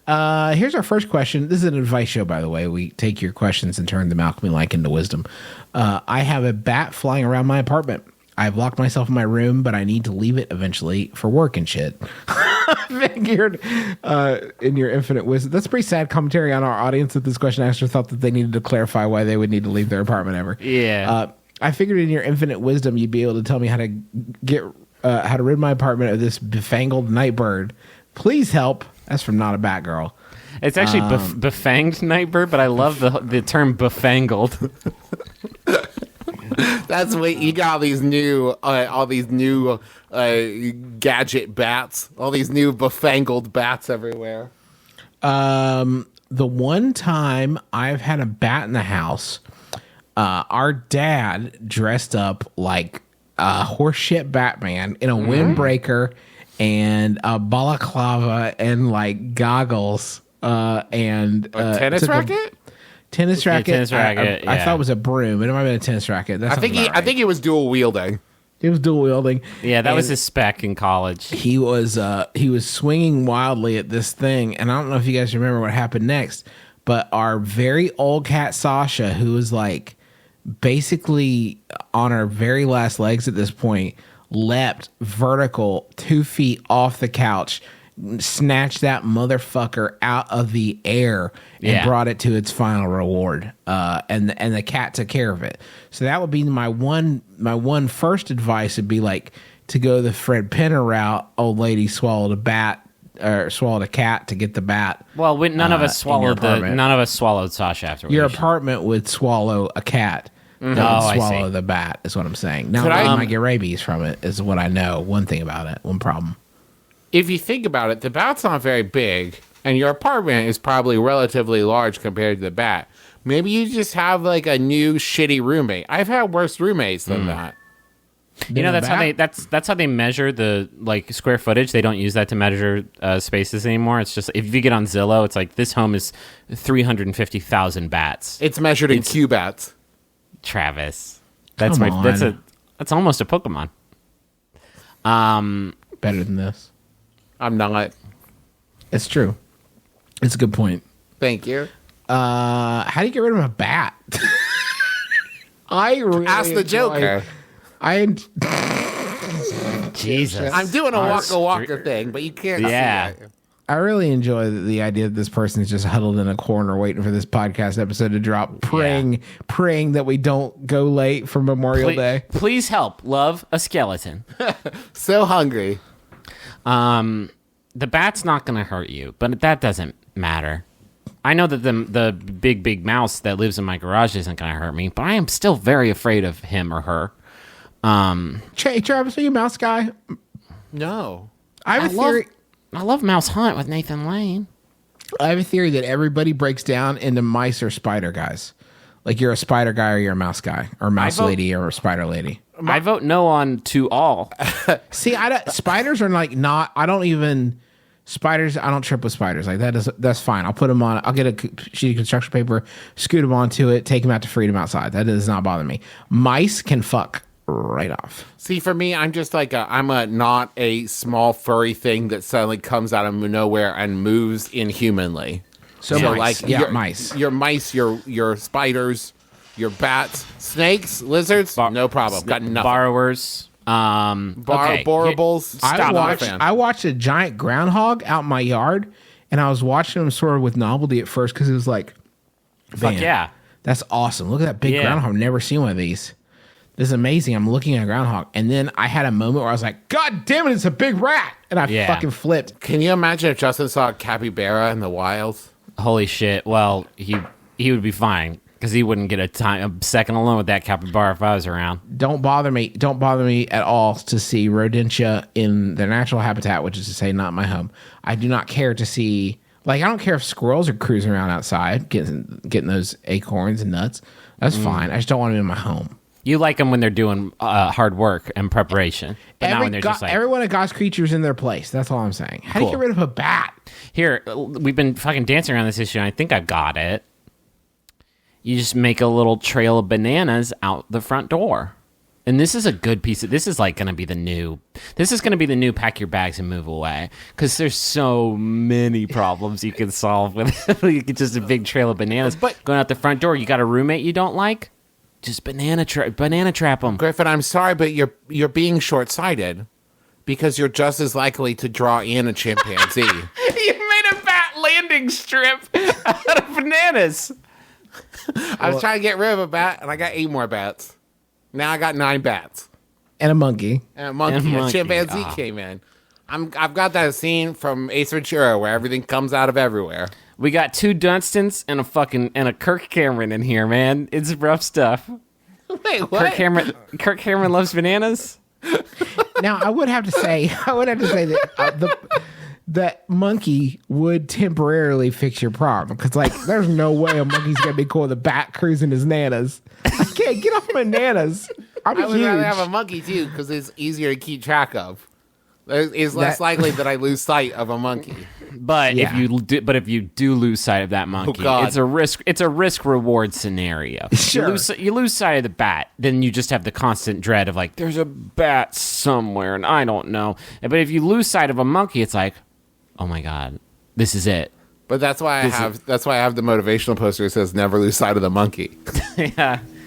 Here's our first question. This is an advice show, by the way. We take your questions and turn them alchemy-like into wisdom. I have a bat flying around my apartment. I've locked myself in my room, but I need to leave it eventually for work and shit. I figured in your infinite wisdom. That's pretty sad commentary on our audience that this question asker thought that they needed to clarify why they would need to leave their apartment ever. Yeah. I figured in your infinite wisdom you'd be able to tell me how to rid my apartment of this befangled nightbird. Please help. That's from Not a Batgirl. It's actually befanged nightbird, but I love the term befangled. That's what you got. All these new gadget bats, all these new befangled bats everywhere. The one time I've had a bat in the house, our dad dressed up like a horseshit Batman in a windbreaker and a balaclava and like goggles and a tennis racket. Tennis racket. Tennis racket. I thought it was a broom. It might have been a tennis racket. I think he was dual wielding. He was dual wielding. Yeah, that was his spec in college. He was swinging wildly at this thing, and I don't know if you guys remember what happened next, but our very old cat Sasha, who was like basically on her very last legs at this point, leapt vertical 2 feet off the couch, snatched that motherfucker out of the air and brought it to its final reward. And the cat took care of it. So that would be my one first advice would be like to go the Fred Penner route. Old lady swallowed a bat or swallowed a cat to get the bat. Well, none of us swallowed Sasha afterwards. Your apartment would swallow a cat. Don't swallow the bat is what I'm saying. Now I might get rabies from it is what I know. One thing about it, one problem. If you think about it, the bat's not very big, and your apartment is probably relatively large compared to the bat. Maybe you just have like a new shitty roommate. I've had worse roommates than that. You know, that's how they measure the like square footage. They don't use that to measure spaces anymore. It's just if you get on Zillow, it's like this home is 350,000 bats. It's measured in cubats. Travis, that's almost a Pokemon. Better than this. I'm not. It's true. It's a good point. Thank you. How do you get rid of a bat? I really ask the Joker. Jesus. I'm doing a Waka thing, but you can't see it. I really enjoy the idea that this person is just huddled in a corner waiting for this podcast episode to drop, praying that we don't go late for Memorial Day. Please help. Love a skeleton. So hungry. The bat's not going to hurt you, but that doesn't matter. I know that the big mouse that lives in my garage isn't going to hurt me, but I am still very afraid of him or her. Travis, are you a mouse guy? No. I have a theory. I love Mouse Hunt with Nathan Lane. I have a theory that everybody breaks down into mice or spider guys. Like you're a spider guy or you're a mouse guy or mouse lady or a spider lady. I vote no on to all. See, spiders are like not. I don't trip with spiders. Like that's fine. I'll put them on. I'll get a sheet of construction paper, scoot them onto it, take them out to freedom outside. That does not bother me. Mice can fuck right off. See, for me, I'm just like I'm not a small furry thing that suddenly comes out of nowhere and moves inhumanly. So mice. Mice. Your mice, your spiders, your bats, snakes, lizards, no problem. Got nothing. Borrowers. Borables. I watched a giant groundhog out in my yard, and I was watching him sort of with novelty at first because it was like, fuck yeah, that's awesome. Look at that big groundhog. I've never seen one of these. This is amazing. I'm looking at a groundhog. And then I had a moment where I was like, God damn it, it's a big rat. And I fucking flipped. Can you imagine if Justin saw a capybara in the wild? Holy shit. Well, he would be fine because he wouldn't get a second alone with that capybara if I was around. Don't bother me at all to see rodentia in their natural habitat, which is to say not my home. I do not care to see, like, I don't care if squirrels are cruising around outside getting those acorns and nuts. That's fine. I just don't want them in my home. You like them when they're doing hard work and preparation. But not when they're just like... Every one of God's creatures in their place. That's all I'm saying. How do you get rid of a bat? Here, we've been fucking dancing around this issue, and I think I've got it. You just make a little trail of bananas out the front door. And this is a good piece of, this is like going to be the new, pack your bags and move away. Because there's so many problems you can solve with just a big trail of bananas. But going out the front door, you got a roommate you don't like? Just banana trap them. Griffin, I'm sorry, but you're being short-sighted because you're just as likely to draw in a chimpanzee. You made a bat landing strip out of bananas. I was trying to get rid of a bat, and I got 8 more bats. Now I got 9 bats. And a monkey. And a monkey. A chimpanzee came in. I've got that scene from Ace Ventura where everything comes out of everywhere. We got 2 Dunstons and a Kirk Cameron in here, man. It's rough stuff. Wait, what? Kirk Cameron loves bananas. Now I would have to say that that monkey would temporarily fix your problem because like there's no way a monkey's gonna be cool with a bat cruising his nanas. I can't get off my nanas. I would rather have a monkey too because it's easier to keep track of. It's less likely that I lose sight of a monkey. But if you do lose sight of that monkey, it's a risk. It's a risk reward scenario. Sure. You lose sight of the bat, then you just have the constant dread of like, there's a bat somewhere, and I don't know. But if you lose sight of a monkey, it's like, oh my god, this is it. But that's why I have the motivational poster that says "Never lose sight of the monkey." Yeah.